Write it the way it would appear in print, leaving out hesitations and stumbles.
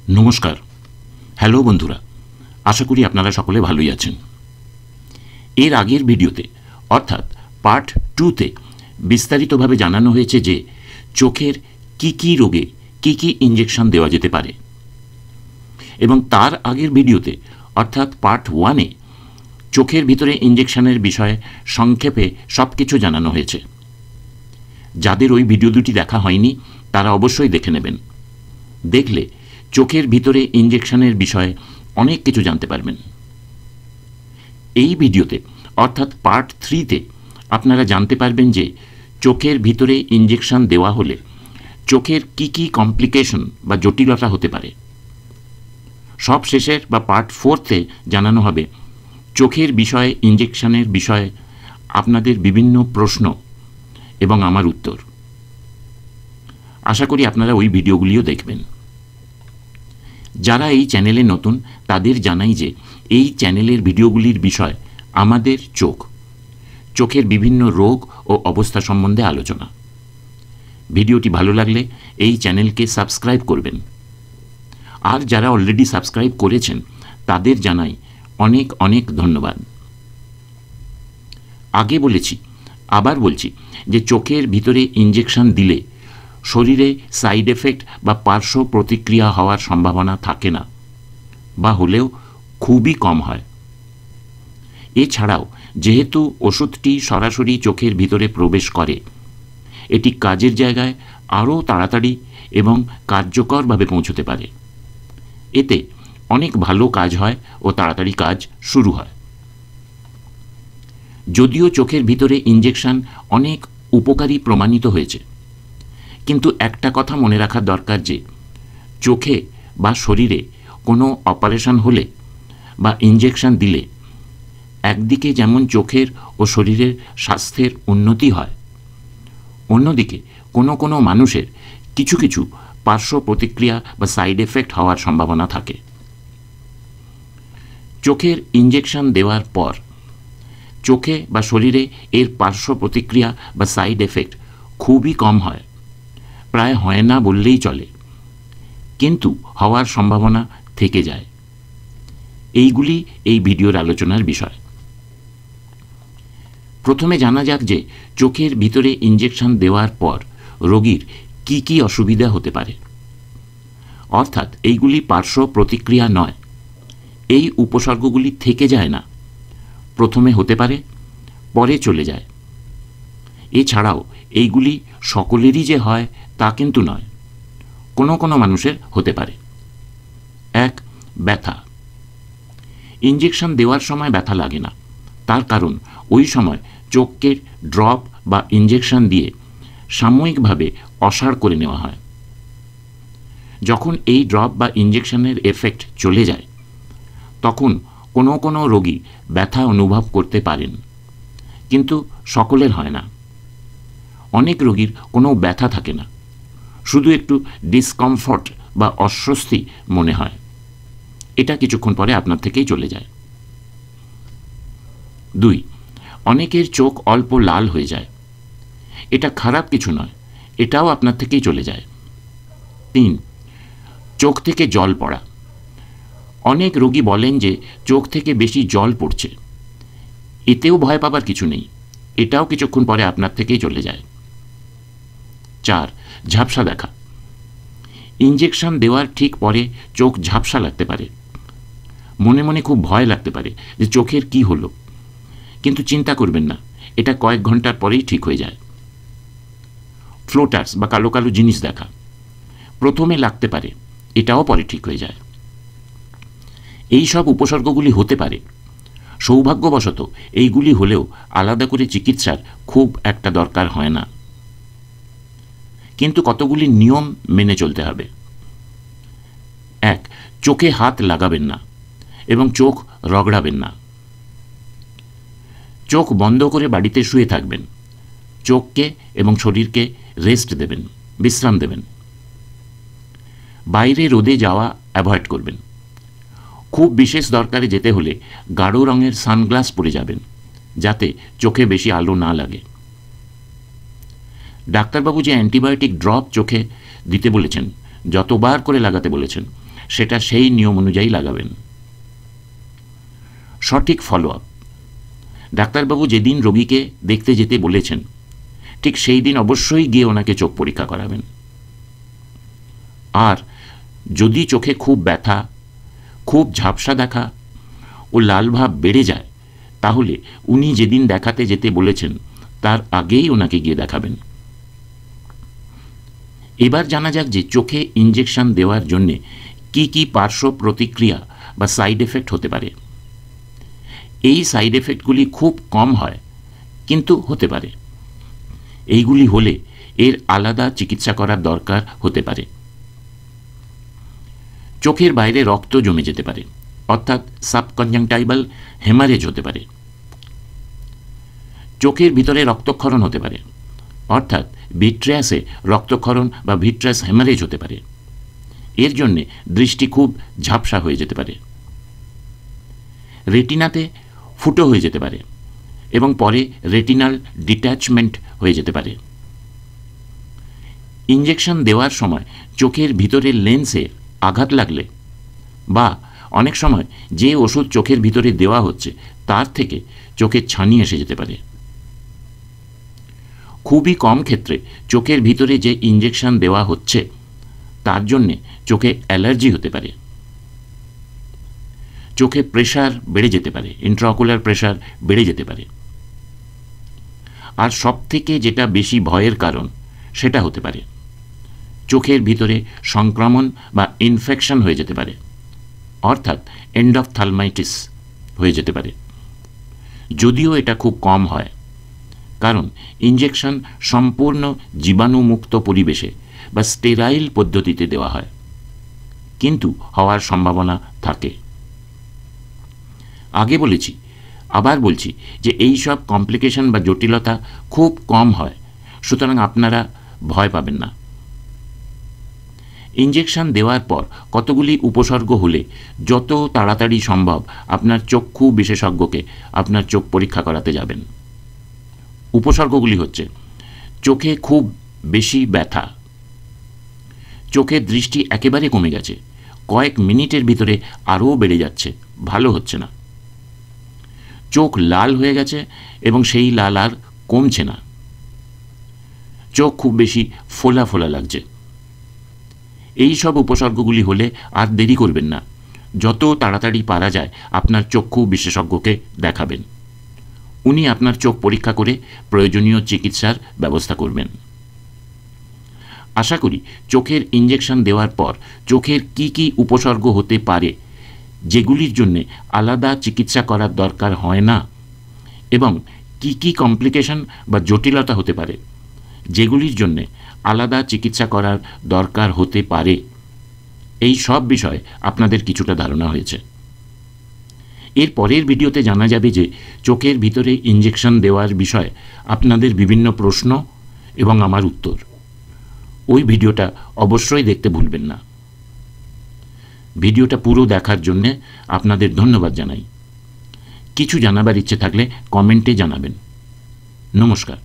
নমস্কার। হ্যালো বন্ধুরা, আশা করি আপনারা সকলে ভালোই আছেন। এর আগের ভিডিওতে অর্থাৎ পার্ট 2তে বিস্তারিতভাবে জানানো হয়েছে যে চোখের কি রোগে কি ইঞ্জেকশন দেওয়া যেতে পারে, এবং তার আগের ভিডিওতে অর্থাৎ পার্ট 1এ চোখের ভিতরে ইঞ্জেকশনের বিষয়ে সংক্ষেপে সব কিছু জানানো হয়েছে। যাদের ওই ভিডিও দুটি দেখা হয়নি তারা অবশ্যই দেখে নেবেন। দেখলে চোখের ভিতরে ইঞ্জেকশনের বিষয়ে অনেক কিছু জানতে পারবেন। এই ভিডিওতে অর্থাৎ পার্ট 3তে আপনারা জানতে পারবেন যে চোখের ভিতরে ইঞ্জেকশন দেওয়া হলে চোখের কি কমপ্লিকেশন বা জটিলতা হতে পারে। সব শেষের বা পার্ট 4তে জানানো হবে চোখের বিষয়ে ইঞ্জেকশনের বিষয়ে আপনাদের বিভিন্ন প্রশ্ন এবং আমার উত্তর। আশা করি আপনারা ওই ভিডিওগুলিও দেখবেন। যারা এই চ্যানেলে নতুন তাদের জানাই যে এই চ্যানেলের ভিডিওগুলির বিষয় আমাদের চোখের বিভিন্ন রোগ ও অবস্থা সম্বন্ধে আলোচনা। ভিডিওটি ভালো লাগলে এই চ্যানেলকে সাবস্ক্রাইব করবেন। আর যারা অলরেডি সাবস্ক্রাইব করেছেন তাদের জানাই অনেক অনেক ধন্যবাদ। আগে বলেছি, আবার বলছি যে চোখের ভিতরে ইঞ্জেকশন দিলে শরীরে সাইড এফেক্ট বা পার্শ্ব প্রতিক্রিয়া হওয়ার সম্ভাবনা থাকে না, বা হলেও খুবই কম হয়। এছাড়াও যেহেতু ওষুধটি সরাসরি চোখের ভিতরে প্রবেশ করে, এটি কাজের জায়গায় আরও তাড়াতাড়ি এবং কার্যকরভাবে পৌঁছতে পারে। এতে অনেক ভালো কাজ হয় ও তাড়াতাড়ি কাজ শুরু হয়। যদিও চোখের ভিতরে ইঞ্জেকশন অনেক উপকারী প্রমাণিত হয়েছে, কিন্তু একটা কথা মনে রাখার দরকার যে চোখে বা শরীরে কোনো অপারেশন হলে বা ইঞ্জেকশন দিলে একদিকে যেমন চোখের ও শরীরের স্বাস্থ্যের উন্নতি হয়, অন্যদিকে কোনো মানুষের কিছু পার্শ্ব প্রতিক্রিয়া বা সাইড এফেক্ট হওয়ার সম্ভাবনা থাকে। চোখের ইঞ্জেকশন দেওয়ার পর চোখে বা শরীরে এর পার্শ্ব প্রতিক্রিয়া বা সাইড এফেক্ট খুবই কম হয়, প্রায় হয় না বললেই চলে, কিন্তু হওয়ার সম্ভাবনা থেকে যায়। এইগুলি এই ভিডিওর আলোচনার বিষয়। প্রথমে জানা যাক যে চোখের ভিতরে ইঞ্জেকশন দেওয়ার পর রোগীর কি অসুবিধা হতে পারে। অর্থাৎ এইগুলি পার্শ্ব প্রতিক্রিয়া নয়, এই উপসর্গগুলি থেকে যায় না, প্রথমে হতে পারে পরে চলে যায়। এছাড়াও এইগুলি সকলেরই যে হয় তা কিন্তু নয়, কোনো মানুষের হতে পারে। 1. ব্যথা। ইঞ্জেকশন দেওয়ার সময় ব্যথা লাগে না, তার কারণ ওই সময় চোখকে ড্রপ বা ইঞ্জেকশন দিয়ে সাময়িকভাবে অসাড় করে নেওয়া হয়। যখন এই ড্রপ বা ইঞ্জেকশনের এফেক্ট চলে যায় তখন কোনো রোগী ব্যথা অনুভব করতে পারেন, কিন্তু সকলের হয় না। অনেক রোগীর কোনো ব্যথা থাকে না, শুধু একটু ডিসকমফর্ট বা অস্বস্তি মনে হয়। এটা কিছুক্ষণ পরে আপনার থেকেই চলে যায়। 2. অনেকের চোখ অল্প লাল হয়ে যায়। এটা খারাপ কিছু নয়, এটাও আপনার থেকেই চলে যায়। 3. চোখ থেকে জল পড়া। অনেক রোগী বলেন যে চোখ থেকে বেশি জল পড়ছে। এতেও ভয় পাবার কিছু নেই, এটাও কিছুক্ষণ পরে আপনার থেকেই চলে যায়। 4. ঝাপসা দেখা। ইঞ্জেকশন দেওয়ার ঠিক পরে চোখ ঝাপসা লাগতে পারে, মনে খুব ভয় লাগতে পারে যে চোখের কি হলো, কিন্তু চিন্তা করবেন না, এটা কয়েক ঘন্টার পরেই ঠিক হয়ে যায়। ফ্লোটার্স বা কালো জিনিস দেখা। প্রথমে লাগতে পারে, এটাও পরে ঠিক হয়ে যায়। এই সব উপসর্গগুলি হতে পারে। সৌভাগ্যবশত এইগুলি হলেও আলাদা করে চিকিৎসার খুব একটা দরকার হয় না, কিন্তু কতগুলি নিয়ম মেনে চলতে হবে। 1. চোখে হাত লাগাবেন না এবং চোখ রগড়াবেন না। চোখ বন্ধ করে বাড়িতে শুয়ে থাকবেন। চোখকে এবং শরীরকে রেস্ট দেবেন, বিশ্রাম দেবেন। বাইরে রোদে যাওয়া অ্যাভয়েড করবেন। খুব বিশেষ দরকারে যেতে হলে গাঢ় রঙের সানগ্লাস পরে যাবেন, যাতে চোখে বেশি আলো না লাগে। ডাক্তারবাবু যে অ্যান্টিবায়োটিক ড্রপ চোখে দিতে বলেছেন, যতবার করে লাগাতে বলেছেন, সেটা সেই নিয়ম অনুযায়ী লাগাবেন। সঠিক ফলো আপ। ডাক্তারবাবু যেদিন রোগীকে দেখতে যেতে বলেছেন ঠিক সেই দিন অবশ্যই গিয়ে ওনাকে চোখ পরীক্ষা করাবেন। আর যদি চোখে খুব ব্যথা, খুব ঝাপসা দেখা ও লাল ভাব বেড়ে যায় তাহলে উনি যেদিন দেখাতে যেতে বলেছেন তার আগেই ওনাকে গিয়ে দেখাবেন। এবার জানা যাক যে চোখে ইঞ্জেকশন দেওয়ার জন্য কি কি পার্শ্ব প্রতিক্রিয়া বা সাইড এফেক্ট হতে পারে। এই সাইড এফেক্টগুলি খুব কম হয় কিন্তু হতে পারে। এইগুলি হলে এর আলাদা চিকিৎসা করার দরকার হতে পারে। চোখের বাইরে রক্ত জমে যেতে পারে, অর্থাৎ সাবকনজাংটাইভাল হেমারেজ হতে পারে। চোখের ভিতরে রক্তক্ষরণ হতে পারে, অর্থাৎ ভিট্রিয়াসে রক্তক্ষরণ বা ভিট্রাস হেমারেজ হতে পারে। এর জন্যে দৃষ্টি খুব ঝাপসা হয়ে যেতে পারে। রেটিনাতে ফুটো হয়ে যেতে পারে এবং পরে রেটিনাল ডিট্যাচমেন্ট হয়ে যেতে পারে। ইঞ্জেকশন দেওয়ার সময় চোখের ভিতরের লেন্সে আঘাত লাগলে বা অনেক সময় যে ওষুধ চোখের ভিতরে দেওয়া হচ্ছে তার থেকে চোখের ছানি এসে যেতে পারে। খুবই কম ক্ষেত্রে চোখের ভিতরে যে ইঞ্জেকশন দেওয়া হচ্ছে তার জন্যে চোখে অ্যালার্জি হতে পারে। চোখে প্রেশার বেড়ে যেতে পারে, ইন্ট্রাঅকুলার প্রেশার বেড়ে যেতে পারে। আর সবথেকে যেটা বেশি ভয়ের কারণ সেটা হতে পারে চোখের ভিতরে সংক্রমণ বা ইনফেকশন হয়ে যেতে পারে, অর্থাৎ এন্ডোফথালমাইটিস হয়ে যেতে পারে। যদিও এটা খুব কম হয়, কারণ ইঞ্জেকশন সম্পূর্ণ জীবাণুমুক্ত পরিবেশে বা স্টেরাইল পদ্ধতিতে দেওয়া হয়, কিন্তু হওয়ার সম্ভাবনা থাকে। আগে বলেছি, আবার বলছি যে এই সব কমপ্লিকেশন বা জটিলতা খুব কম হয়, সুতরাং আপনারা ভয় পাবেন না। ইঞ্জেকশন দেওয়ার পর কতগুলি উপসর্গ হলে যত তাড়াতাড়ি সম্ভব আপনার চক্ষু বিশেষজ্ঞকে আপনার চোখ পরীক্ষা করাতে যাবেন। উপসর্গগুলি হচ্ছে চোখে খুব বেশি ব্যথা, চোখের দৃষ্টি একেবারে কমে গেছে, কয়েক মিনিটের ভিতরে আরও বেড়ে যাচ্ছে, ভালো হচ্ছে না, চোখ লাল হয়ে গেছে এবং সেই লাল আর কমছে না, চোখ খুব বেশি ফোলা ফোলা লাগছে। এই সব উপসর্গগুলি হলে আর দেরি করবেন না, যত তাড়াতাড়ি পারা যায় আপনার চক্ষু বিশেষজ্ঞকে দেখাবেন। উনি আপনার চোখ পরীক্ষা করে প্রয়োজনীয় চিকিৎসার ব্যবস্থা করবেন। আশা করি চোখের ইঞ্জেকশন দেওয়ার পর চোখের কি কি উপসর্গ হতে পারে যেগুলির জন্য আলাদা চিকিৎসা করার দরকার হয় না, এবং কি কি কমপ্লিকেশন বা জটিলতা হতে পারে যেগুলির জন্য আলাদা চিকিৎসা করার দরকার হতে পারে, এই সব বিষয়ে আপনাদের কিছুটা ধারণা হয়েছে। এর পরের ভিডিওতে জানা যাবে যে চোখের ভিতরে ইঞ্জেকশন দেওয়ার বিষয়ে আপনাদের বিভিন্ন প্রশ্ন এবং আমার উত্তর। ওই ভিডিওটা অবশ্যই দেখতে ভুলবেন না। ভিডিওটা পুরো দেখার জন্য আপনাদের ধন্যবাদ জানাই। কিছু জানাবার ইচ্ছে থাকলে কমেন্টে জানাবেন। নমস্কার।